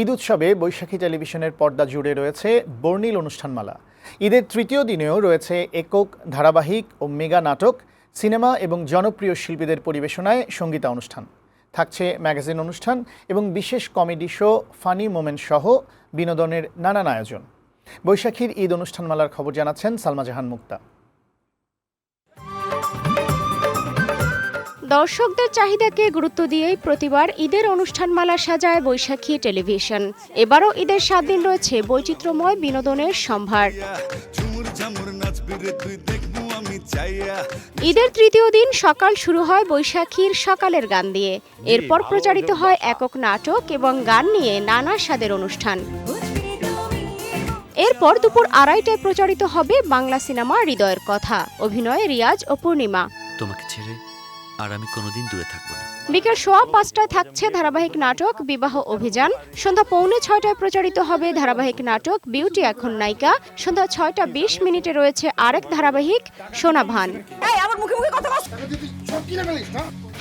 ঈদ উৎসবে বৈশাখী টেলিভিশনের পর্দা জুড়ে রয়েছে বর্ণিল অনুষ্ঠানমালা। ঈদের তৃতীয় দিনেও রয়েছে একক, ধারাবাহিক ও মেগা নাটক, সিনেমা এবং জনপ্রিয় শিল্পীদের পরিবেশনায় সঙ্গীতানুষ্ঠান। থাকছে ম্যাগাজিন অনুষ্ঠান এবং বিশেষ কমেডি শো, ফানি মোমেন্ট সহ বিনোদনের নানান আয়োজন। বৈশাখীর ঈদ অনুষ্ঠানমালার খবর জানাচ্ছেন সালমা জাহান মুক্তা। দর্শকদের চাহিদাকে গুরুত্ব দিয়েই প্রতিবার ঈদের অনুষ্ঠানমালা সাজায় বৈশাখী টেলিভিশন। এবারও ঈদের 7 দিন রয়েছে বৈচিত্র্যময় বিনোদনের সম্ভার। ঈদের তৃতীয় দিন সকাল শুরু হয় বৈশাখীর সকালের গান দিয়ে। এরপর প্রচারিত হয় একক নাটক এবং গান নিয়ে নানা স্বাদের অনুষ্ঠান। এরপর দুপুর 2:30টায় প্রচারিত হবে বাংলা সিনেমা হৃদয়ের কথা। অভিনয়ে রিয়াজ ও পূর্ণিমা। তোমাকে ছেড়ে আর আমি কোনোদিন দূরে থাকবো না। বিকেল 5:15টায় থাকছে ধারাবাহিক নাটক বিবাহ অভিযান। সন্ধ্যা 5:45টায় প্রচারিত হবে ধারাবাহিক নাটক বিউটি এখন নায়িকা। সন্ধ্যা 6:20 রয়েছে আরেক ধারাবাহিক সোনা ভান।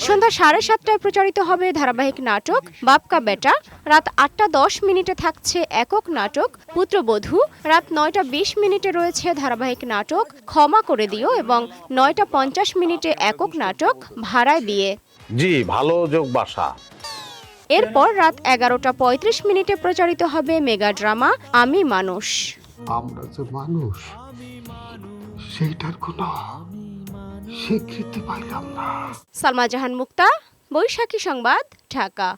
সন্ধ্যা 7:30টায় প্রচারিত হবে ধারাবাহিক নাটক বাপ কা বেটা। রাত 8:10 থাকছে একক নাটক পুত্রবধূ। রাত 9:20 রয়েছে ধারাবাহিক নাটক ক্ষমা করে দিও এবং 9:50 একক নাটক ভাড়ায় বিয়ে। জি, ভালো যোগ বাসা। এরপর রাত 11:35 প্রচারিত হবে মেগা ড্রামা আমি মানুষ। আমরা যে মানুষ সেইটার কোনো স্বীকৃতি পাইলাম না। সালমা জাহান মুক্তা, বৈশাখী সংবাদ, ঢাকা।